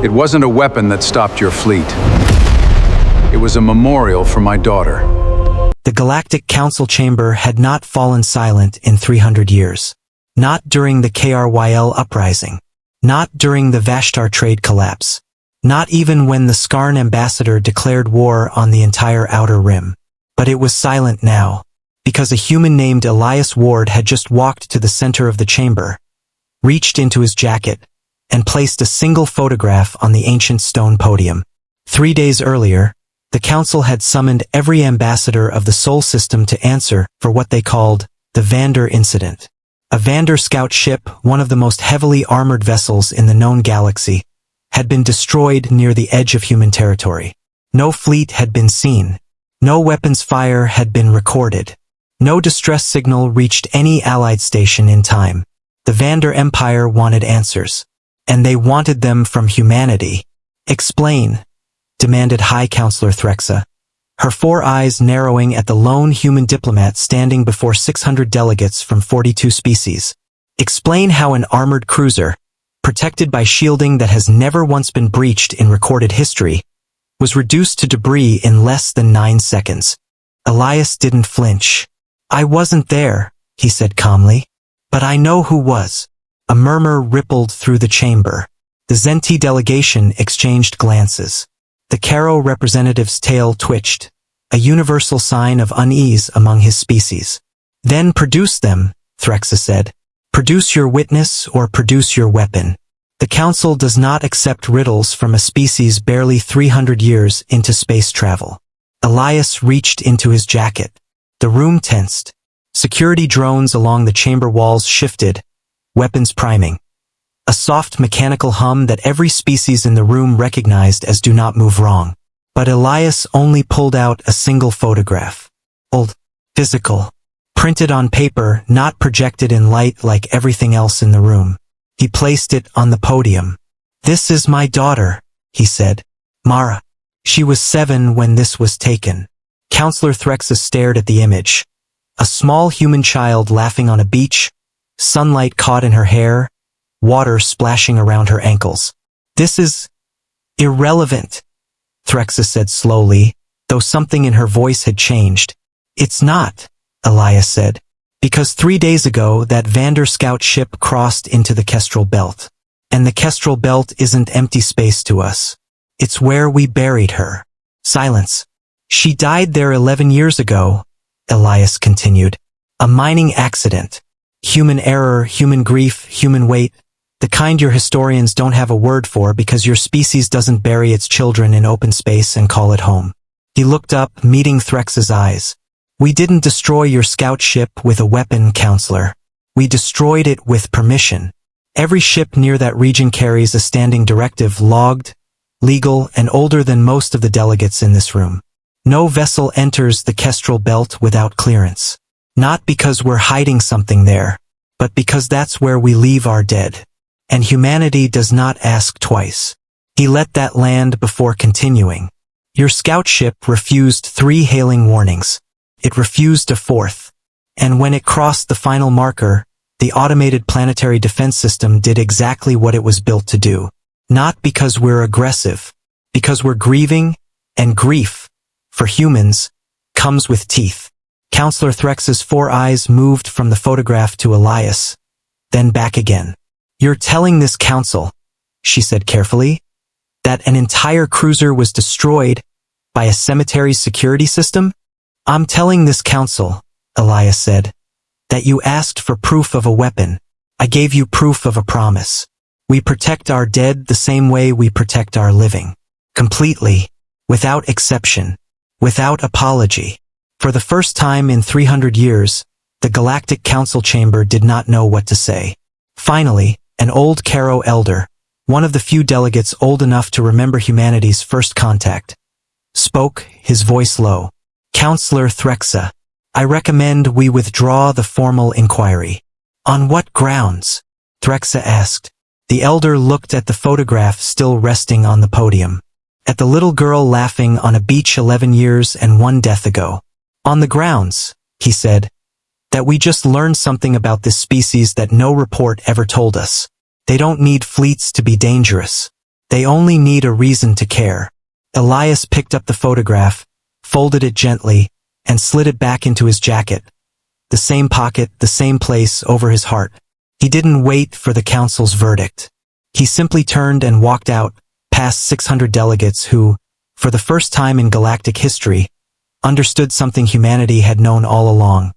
It wasn't a weapon that stopped your fleet. It was a memorial for my daughter. The Galactic Council chamber had not fallen silent in 300 years. Not during the KRYL uprising. Not during the Vashtar trade collapse. Not even when the Skarn ambassador declared war on the entire Outer Rim. But it was silent now, because a human named Elias Ward had just walked to the center of the chamber, reached into his jacket, and placed a single photograph on the ancient stone podium. 3 days earlier, the council had summoned every ambassador of the Sol system to answer for what they called the Vandor incident. A Vandor scout ship, one of the most heavily armored vessels in the known galaxy, had been destroyed near the edge of human territory. No fleet had been seen. No weapons fire had been recorded. No distress signal reached any allied station in time. The Vandor Empire wanted answers. And they wanted them from humanity. Explain, demanded High Counselor Threxa, her 4 eyes narrowing at the lone human diplomat standing before 600 delegates from 42 species. Explain how an armored cruiser, protected by shielding that has never once been breached in recorded history, was reduced to debris in less than 9 seconds. Elias didn't flinch. I wasn't there, he said calmly. But I know who was. A murmur rippled through the chamber. The Zenti delegation exchanged glances. The Caro representative's tail twitched, a universal sign of unease among his species. Then produce them, Threxa said. Produce your witness or produce your weapon. The Council does not accept riddles from a species barely 300 years into space travel. Elias reached into his jacket. The room tensed. Security drones along the chamber walls shifted, weapons priming. A soft mechanical hum that every species in the room recognized as do not move wrong. But Elias only pulled out a single photograph. Old, physical, printed on paper, not projected in light like everything else in the room. He placed it on the podium. This is my daughter, he said. Mara. She was 7 when this was taken. Counselor Threxa stared at the image. A small human child laughing on a beach, sunlight caught in her hair, water splashing around her ankles. This is irrelevant, Threxa said slowly, though something in her voice had changed. It's not, Elias said, because 3 days ago that Vandor scout ship crossed into the Kestrel Belt. And the Kestrel Belt isn't empty space to us. It's where we buried her. Silence. She died there 11 years ago, Elias continued. A mining accident. Human error, human grief, human weight. The kind your historians don't have a word for because your species doesn't bury its children in open space and call it home. He looked up, meeting Threx's eyes. We didn't destroy your scout ship with a weapon, Counselor. We destroyed it with permission. Every ship near that region carries a standing directive, logged, legal, and older than most of the delegates in this room. No vessel enters the Kestrel Belt without clearance. Not because we're hiding something there, but because that's where we leave our dead. And humanity does not ask twice. He let that land before continuing. Your scout ship refused 3 hailing warnings. It refused a 4th. And when it crossed the final marker, the automated planetary defense system did exactly what it was built to do. Not because we're aggressive, because we're grieving, and grief, for humans, comes with teeth. Counselor Threx's 4 eyes moved from the photograph to Elias, then back again. You're telling this council, she said carefully, that an entire cruiser was destroyed by a cemetery's security system? I'm telling this council, Elias said, that you asked for proof of a weapon. I gave you proof of a promise. We protect our dead the same way we protect our living. Completely, without exception, without apology. For the first time in 300 years, the Galactic Council chamber did not know what to say. Finally, an old Caro elder, one of the few delegates old enough to remember humanity's first contact, spoke, his voice low. Counselor Threxa, I recommend we withdraw the formal inquiry. On what grounds? Threxa asked. The elder looked at the photograph still resting on the podium. At the little girl laughing on a beach 11 years and 1 death ago. On the grounds, he said, that we just learned something about this species that no report ever told us. They don't need fleets to be dangerous. They only need a reason to care. Elias picked up the photograph, folded it gently, and slid it back into his jacket. The same pocket, the same place over his heart. He didn't wait for the council's verdict. He simply turned and walked out, past 600 delegates who, for the first time in galactic history, understood something humanity had known all along.